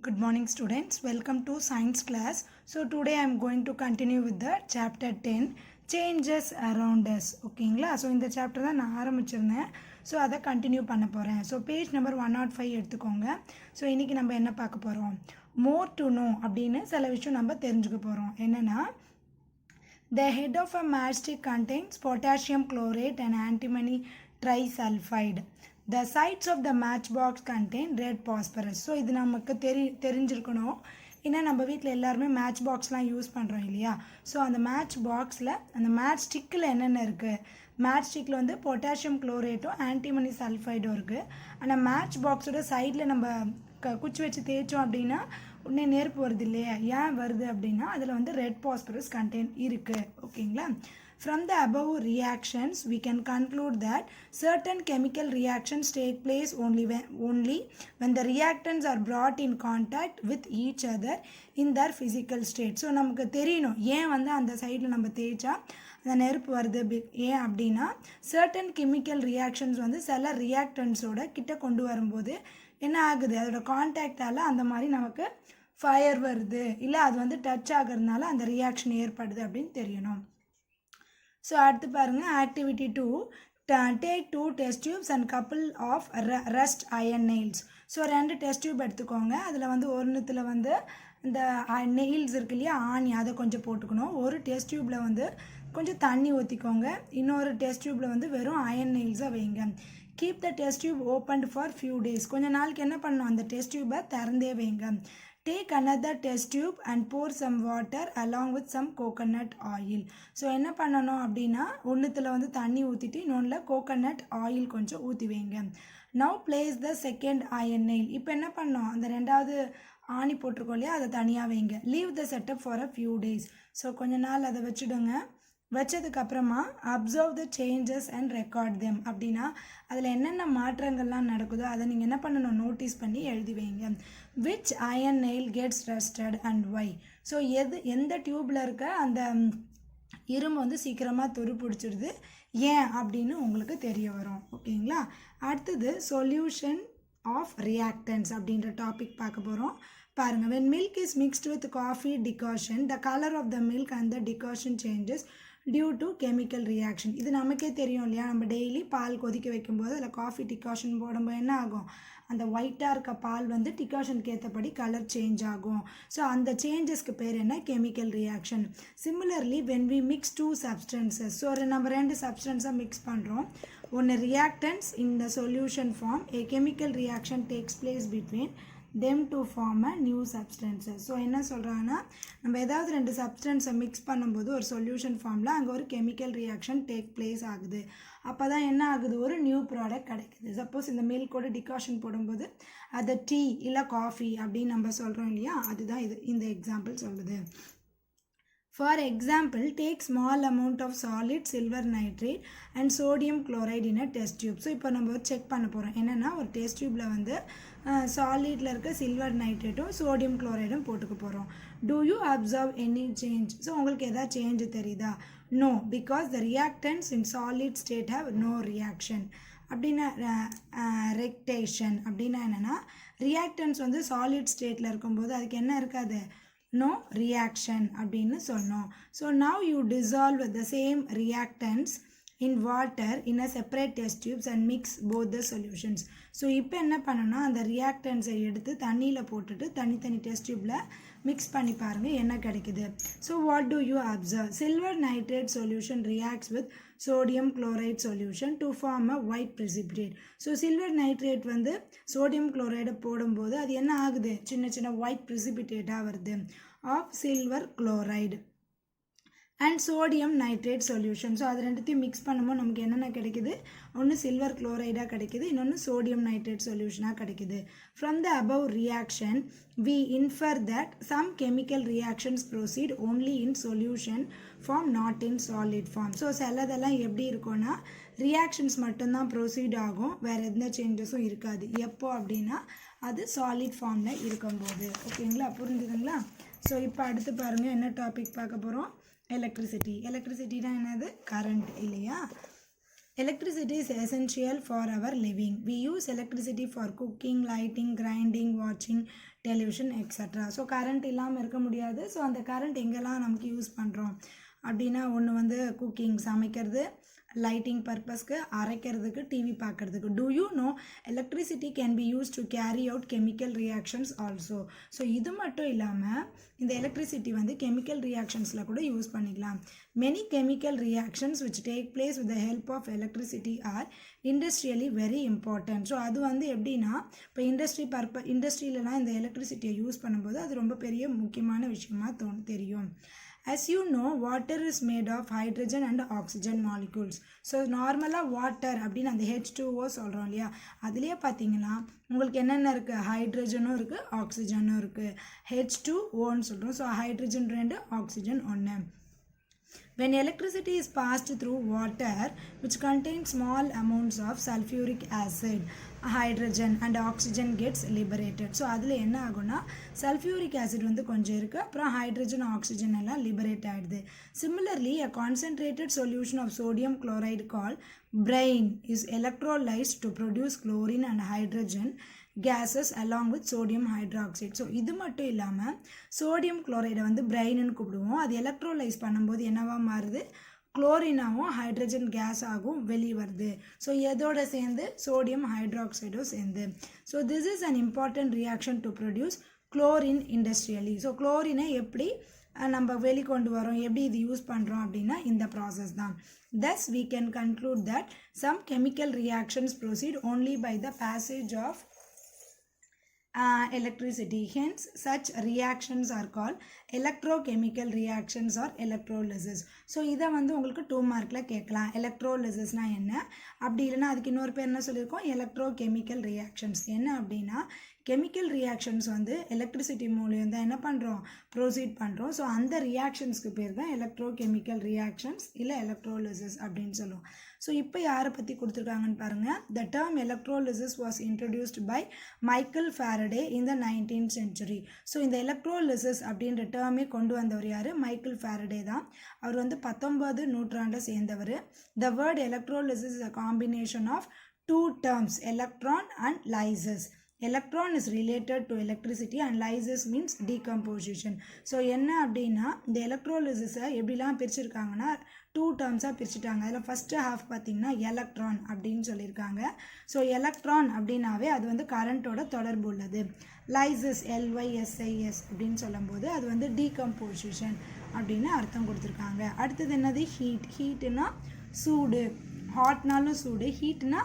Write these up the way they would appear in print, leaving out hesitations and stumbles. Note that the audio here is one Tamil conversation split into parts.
Good morning students, welcome to science class. So today I am going to continue with the chapter 10 changes around us. ஓகேங்களா? ஸோ இந்த சாப்டர் தான் நான் ஆரம்பிச்சிருந்தேன். ஸோ அதை கண்டினியூ பண்ண போகிறேன். ஸோ பேஜ் நம்பர் 105 எடுத்துக்கோங்க. ஸோ இன்றைக்கி நம்ம என்ன பார்க்க போகிறோம், மோர் டு நோ அப்படின்னு சில விஷயம் நம்ம தெரிஞ்சுக்க போகிறோம். என்னென்னா, the head of a matchstick contains potassium chlorate and antimony trisulfide. The sides of the matchbox contain red phosphorus. So இது நமக்கு தெரிஞ்சிருக்கணும். ஏன்னா நம்ம வீட்டில் எல்லாருமே மேட்ச் பாக்ஸ்லாம் யூஸ் பண்ணுறோம் இல்லையா. ஸோ அந்த மேட்ச் பாக்ஸில் அந்த மேட்ச் ஸ்டிக்கில் என்னென்ன இருக்குது, மேட்ச் ஸ்டிக்கில் வந்து பொட்டாசியம் குளோரேட்டும் ஆன்டிமனி சல்ஃபைடும் இருக்குது. ஆனால் மேட்ச் பாக்ஸோட சைடில் நம்ம குச்சி வச்சு தேய்ச்சோம் அப்படின்னா உடனே நெருப்பு வருது இல்லையா. ஏன் வருது அப்படின்னா அதில் வந்து ரெட் பாஸ்பரஸ் கண்டென்ட் இருக்குது. ஓகேங்களா. From the above reactions, we can conclude that certain chemical reactions take place only when the reactants are brought in contact with each other in their physical state. So நமக்கு தெரியணும் ஏன் வந்து அந்த சைடில் நம்ம தேய்ச்சா அந்த நெருப்பு வருது. ஏன் அப்படின்னா certain chemical reactions வந்து சில reactantஸோட கிட்ட கொண்டு வரும்போது என்ன ஆகுது, அதோட கான்டாக்டால் அந்த மாதிரி நமக்கு ஃபயர் வருது, இல்லை அது வந்து டச் ஆகிறதுனால அந்த ரியாக்ஷன் ஏற்படுது அப்படின்னு தெரியணும். ஸோ அடுத்து பாருங்கள், activity 2, take 2 test tubes and couple of rust iron nails. So 2 test tube எடுத்துக்கோங்க. அதில் வந்து ஒன்றுத்தில் வந்து இந்த நெயில்ஸ் இருக்கு இல்லையா, ஆணி, அதை கொஞ்சம் போட்டுக்கணும். ஒரு டெஸ்ட் டியூப்பில் வந்து கொஞ்சம் தண்ணி ஊற்றிக்கோங்க. இன்னொரு டெஸ்ட் டியூப்பில் வந்து வெறும் அயன் நெயில்ஸை வைங்க. Keep the test tube opened for few days. கொஞ்சம் நாளுக்கு என்ன பண்ணணும், அந்த டெஸ்ட் டியூப்பை திறந்தே வைங்க. Take another test tube and pour some water along with some coconut oil. So என்ன பண்ணணும் அப்படின்னா, ஒன்றுத்தில் வந்து தண்ணி ஊற்றிட்டு இன்னொன்றில் கோகோனட் ஆயில் கொஞ்சம் ஊற்றி வைங்க. Now place the second iron nail. இப்போ என்ன பண்ணோம், அந்த ரெண்டாவது ஆணி போட்டிருக்கோம் இல்லையா, அதை தனியாக வைங்க. Leave the setup for a few days. So கொஞ்ச நாள் அதை வச்சுடுங்க. வச்சதுக்கப்புறமா observe the changes and record them. அப்படின்னா அதில் என்னென்ன மாற்றங்கள்லாம் நடக்குதோ அதை நீங்கள் என்ன பண்ணணும், நோட்டீஸ் பண்ணி எழுதி வைங்க. Which iron nail gets rusted and why. So எந்த டியூப்பில் இருக்க அந்த இரும்பு வந்து சீக்கிரமாக துரு பிடிச்சிடுது, ஏன் அப்படின்னு உங்களுக்கு தெரிய வரும். ஓகேங்களா. அடுத்தது சொல்யூஷன் ஆஃப் ரியாக்டன்ஸ் அப்படின்ற டாபிக் பார்க்க போகிறோம். பாருங்கள், when milk is mixed with coffee decoction, the color of the milk and the decoction changes due to chemical reaction. இது நமக்கே தெரியும் இல்லையா, நம்ம டெய்லி பால் கொதிக்க வைக்கும்போது அதில் காஃபி டிகாஷன் போடும்போது என்ன ஆகும், அந்த ஒயிட்டாக இருக்க பால் வந்து டிகாஷனுக்கு ஏற்றபடி கலர் சேஞ்ச் ஆகும். ஸோ அந்த சேஞ்சஸ்க்கு பேர் என்ன, chemical reaction. Similarly when we mix 2 substances, so நம்ம 2 சப்ஸ்டன்ஸாக மிக்ஸ் பண்ணுறோம். ஒன்று reactants in the solution form, a chemical reaction takes place between them to form a new substances. So என்ன சொல்கிறாங்கன்னா, நம்ம ஏதாவது 2 சப்ஸ்டன்ஸை மிக்ஸ் பண்ணும்போது ஒரு சொல்யூஷன் ஃபார்மில் அங்கே ஒரு கெமிக்கல் ரியாக்ஷன் டேக் பிளேஸ் ஆகுது. அப்போ தான் என்ன ஆகுது, ஒரு நியூ ப்ராடக்ட் கிடைக்குது. சப்போஸ் இந்த மில்கோட டிகாஷன் போடும்போது அதை டீ இல்லை காஃபி அப்படின்னு நம்ம சொல்கிறோம் இல்லையா, அதுதான் இந்த எக்ஸாம்பிள் சொல்லுது. For example, take small amount of solid silver nitrate and sodium chloride in a test tube. So இப்போ நம்ம செக் பண்ண போகிறோம். என்னென்னா, ஒரு டெஸ்ட் டியூப்பில் வந்து சாலிடில் இருக்க சில்வர் நைட்ரேட்டும் சோடியம் குளோரைடும் போட்டுக்க போகிறோம். Do you observe any change? So உங்களுக்கு எதாவது சேஞ்ச் தெரியுதா? No, because the reactants in solid state have no reaction. அப்படின்னா ரெக்டேஷன் அப்படின்னா என்னென்னா, ரியாக்டன்ஸ் வந்து சாலிட் ஸ்டேட்டில் இருக்கும்போது அதுக்கு என்ன இருக்காது, no reaction அப்படின்னு சொன்னோம். So now you dissolve the same reactants in water in a separate test tubes and mix both the solutions. So இப்போ என்ன பண்ணணும்னா, அந்த ரியாக்டன்ஸை எடுத்து தண்ணியில் போட்டுட்டு தனித்தனி டெஸ்ட் டியூப்பில் மிக்ஸ் பண்ணி பாருங்கள் என்ன கிடைக்குது. So what do you observe, silver nitrate solution reacts with sodium chloride solution to form a white precipitate. So silver nitrate வந்து சோடியம் குளோரைடை போடும்போது அது என்ன ஆகுது, சின்ன சின்ன ஒயிட் precipitate வருது of silver chloride and sodium nitrate solution. So அது ரெண்டுத்தையும் மிக்ஸ் பண்ணும்போது நமக்கு என்னென்ன கிடைக்குது, ஒன்று சில்வர் குளோரைடாக கிடைக்குது, இன்னொன்று சோடியம் நைட்ரேட் சொல்யூஷனாக கிடைக்குது. From the above reaction we infer that some chemical reactions proceed only in solution form, not in solid form. So சிலதெல்லாம் எப்படி இருக்கும்னா, ரியாக்ஷன்ஸ் மட்டும்தான் ப்ரொசீட் ஆகும், வேறு எந்த சேஞ்சஸும் இருக்காது. எப்போ அப்படின்னா அது சாலிட் ஃபார்மில் இருக்கும்போது. ஓகேங்களா, புரிஞ்சுதுங்களா. ஸோ இப்போ அடுத்து பாருங்கள், என்ன டாபிக் பார்க்க போகிறோம், எலக்ட்ரிசிட்டி. எலக்ட்ரிசிட்டினா என்னது, கரண்ட் இல்லையா. Electricity is essential for our living. We use electricity for cooking, lighting, grinding, watching television, etc. So current இல்லாமல் இருக்க முடியாது. ஸோ அந்த கரண்ட் எங்கெல்லாம் நமக்கு யூஸ் பண்ணுறோம் அப்படின்னா ஒன்று வந்து குக்கிங் சமைக்கிறது, லைட்டிங் பர்பஸ்க்கு, அரைக்கிறதுக்கு, டிவி பார்க்குறதுக்கு. Do you know electricity can be use to carry out chemical reactions also. So இது மட்டும் இல்லாமல் இந்த எலக்ட்ரிசிட்டி வந்து கெமிக்கல் ரியாக்ஷன்ஸில் கூட யூஸ் பண்ணிக்கலாம். Many chemical reactions which take place with the help of electricity are industrially very important. So அது வந்து எப்படின்னா இப்போ இண்டஸ்ட்ரியிலலாம் இந்த எலக்ட்ரிசிட்டியை யூஸ் பண்ணும்போது அது ரொம்ப பெரிய முக்கியமான விஷயமா தெரியும். As you know, water is made of hydrogen and oxygen molecules. So நார்மலாக வாட்டர் அப்படின்னு அந்த H2O சொல்கிறோம் இல்லையா, அதுலேயே பார்த்தீங்கன்னா உங்களுக்கு என்னென்ன இருக்குது, ஹைட்ரஜனும் இருக்குது, ஆக்சிஜனும் இருக்குது. H2Oன்னு சொல்கிறோம். So hydrogen 2, oxygen 1. When electricity is passed through water which contains small amounts of sulfuric acid, hydrogen and oxygen gets liberated. So அதில் என்ன ஆகும்னா sulfuric acid வந்து கொஞ்சம் இருக்குது, அப்புறம் hydrogen oxygen எல்லாம் liberate ஆகிடுது. Similarly, a concentrated solution of sodium chloride called brine is electrolyzed to produce chlorine and hydrogen gases along with sodium hydroxide. So இது மட்டும் இல்லாமல் சோடியம் குளோரைடை வந்து பிரைன்னு கூப்பிடுவோம். அது எலக்ட்ரோலைஸ் பண்ணும்போது என்னவா மாறுது, குளோரினாவும் ஹைட்ரஜன் கேஸ் ஆகும் வெளியே வருது. ஸோ எதோட சேர்ந்து சோடியம் ஹைட்ராக்சைடும் சேர்ந்து. So this is an important reaction to produce chlorine industrially. So குளோரினை எப்படி நம்ம வெளிக்கொண்டு வரோம், எப்படி இது யூஸ் பண்ணுறோம் அப்படின்னா இந்த ப்ராசஸ் தான். Thus we can conclude that some chemical reactions proceed only by the passage of electricity. Hence such reactions are called electrochemical reactions or electrolysis. So இதை வந்து உங்களுக்கு 2 மார்க்கில் கேட்கலாம். எலக்ட்ரோலிசிஸ்னால் என்ன, அப்படி இல்லைன்னா அதுக்கு இன்னொரு பேர் என்ன சொல்லியிருக்கோம், எலக்ட்ரோகெமிக்கல் ரியாக்ஷன்ஸ். என்ன அப்படின்னா கெமிக்கல் ரியாக்ஷன்ஸ் வந்து எலக்ட்ரிசிட்டி மூலியம் தான் என்ன பண்ணுறோம், ப்ரொசீட் பண்ணுறோம். ஸோ அந்த ரியாக்ஷன்ஸ்க்கு பேர் தான் எலக்ட்ரோகெமிக்கல் ரியாக்ஷன்ஸ் இல்லை எலக்ட்ரோலிசிஸ் அப்படின்னு சொல்லுவோம். ஸோ இப்போ யாரை பற்றி கொடுத்துருக்காங்கன்னு பாருங்கள். The term electrolysis was introduced by Michael Faraday in the 19th century. So இந்த எலக்ட்ரோலிசிஸ் அப்படின்ற டேர்மே கொண்டு வந்தவர் யார், மைக்கேல் ஃபாரடே தான். அவர் வந்து 19th நூற்றாண்டை சேர்ந்தவர். The word electrolysis is a combination of 2 terms, electron and lysis. Electron is related to electricity and lysis means decomposition. So என்ன அப்படின்னா இந்த எலக்ட்ரோலிசிஸை எப்படிலாம் பிரிச்சிருக்காங்கன்னா 2 termஸாக பிரிச்சுட்டாங்க. அதில் ஃபஸ்ட்டு ஹாஃப் பார்த்திங்கன்னா எலக்ட்ரான் அப்படின்னு சொல்லியிருக்காங்க. ஸோ எலக்ட்ரான் அப்படின்னாவே அது வந்து கரண்ட்டோட தொடர்பு உள்ளது. லைசிஸ் LYSIS அப்படின்னு சொல்லும்போது அது வந்து டீகம்போசிஷன் அப்படின்னு அர்த்தம் கொடுத்துருக்காங்க. அடுத்தது என்னது, ஹீட். ஹீட்டுனா சூடு, ஹாட்னாலும் சூடு, ஹீட்னா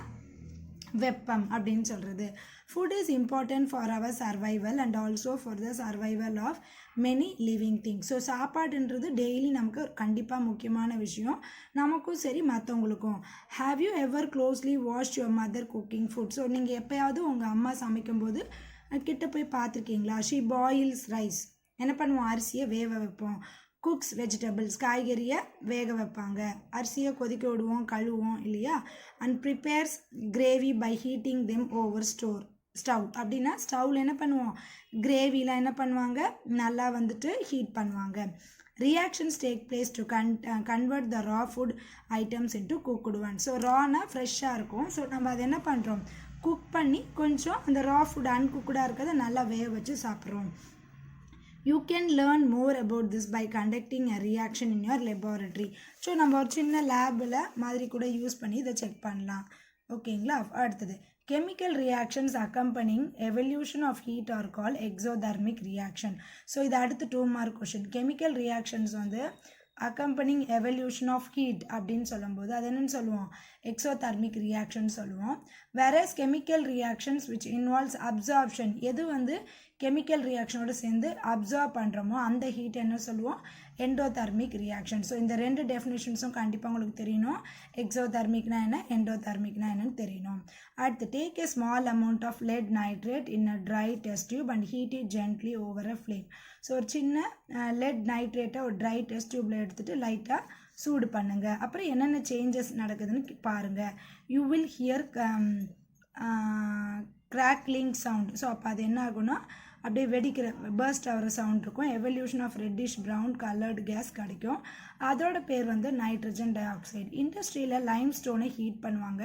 வெப்பம் அப்படின்னு சொல்கிறது. Food is important for our survival and also for the survival of many living things. So சாப்பாடுன்றது டெய்லி நமக்கு கண்டிப்பாக முக்கியமான விஷயம், நமக்கும் சரி மற்றவங்களுக்கும். Have you ever closely watch your mother cooking food. So நீங்கள் எப்போயாவது உங்கள் அம்மா சமைக்கும்போது கிட்ட போய் பார்த்துருக்கீங்களா. ஷீ பாயில்ஸ் ரைஸ், என்ன பண்ணுவோம், அரிசியை வேக வைப்போம். குக்ஸ் வெஜிடபிள்ஸ், காய்கறியை வேக வைப்பாங்க. அரிசியை கொதிக்க விடுவோம், கழுவுவோம் இல்லையா. And prepares gravy by heating them over stove. அப்படின்னா ஸ்டவ்வில் என்ன பண்ணுவோம், கிரேவியில் என்ன பண்ணுவாங்க, நல்லா வந்துட்டு ஹீட் பண்ணுவாங்க. Reactions take place to convert the raw food items into cooked one. So ரானா ஃப்ரெஷ்ஷாக இருக்கும். ஸோ நம்ம அதை என்ன பண்ணுறோம், குக் பண்ணி கொஞ்சம் அந்த ரா ஃபுட் அன்குக்குடாக இருக்கிறத நல்லா வேக வச்சு சாப்பிட்றோம். You can learn more about this by conducting a reaction in your laboratory. So நம்ம ஒரு சின்ன லேபில் மாதிரி கூட யூஸ் பண்ணி இதை செக் பண்ணலாம். ஓகேங்களா. அடுத்தது chemical reactions accompanying evolution of heat are called exothermic reaction. So இது அடுத்து 2 mark question. chemical reactions வந்து accompanying evolution of heat அப்படின்னு சொல்லும்போது அது என்னன்னு சொல்லுவோம், exothermic reaction சொல்லுவோம். whereas chemical reactions which involves absorption, எது வந்து கெமிக்கல் ரியாக்ஷனோட சேர்ந்து அப்சார்ப் பண்ணுறோமோ அந்த ஹீட் என்ன சொல்லுவோம், எண்டோதர்மிக் ரியாக்ஷன். ஸோ இந்த 2 டெஃபினேஷன்ஸும் கண்டிப்பாக உங்களுக்கு தெரியணும். எக்ஸோதர்மிக்னா என்ன, எண்டோதர்மிக்னா என்னன்னு தெரியணும். அடுத்து take a small amount of lead nitrate in a dry test tube and heat it gently over a flame. So ஒரு சின்ன லெட் நைட்ரேட்டை ஒரு ட்ரை டெஸ்ட் டியூப்பில் எடுத்துகிட்டு லைட்டாக சூடு பண்ணுங்கள். அப்புறம் என்னென்ன சேஞ்சஸ் நடக்குதுன்னு பாருங்கள். You will hear crackling sound. So அப்போ அது என்ன ஆகும்னா அப்படியே வெடிக்கிற பர்ஸ்ட் ஆகிற சவுண்ட் இருக்கும். Evolution of reddish brown coloured gas கிடைக்கும். அதோட பேர் வந்து நைட்ரஜன் டை ஆக்சைடு. இண்டஸ்ட்ரியில் லைம் ஸ்டோனை ஹீட் பண்ணுவாங்க,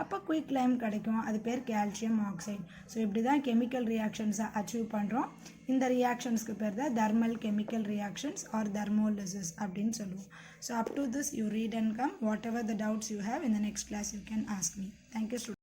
அப்போ குயிக் லைம் கிடைக்கும், அது பேர் கால்சியம் ஆக்சைடு. ஸோ இப்படி தான் கெமிக்கல் ரியாக்ஷன்ஸை அச்சீவ் பண்ணுறோம். இந்த ரியாக்ஷன்ஸ்க்கு பேர் தான் தெர்மல் கெமிக்கல் ரியாக்ஷன்ஸ் ஆர் தெர்மோலிசிஸ் அப்படின்னு சொல்லுவோம். So up to this you read and come. What ever the doubts you have in the next class you can ask me. Thank you students.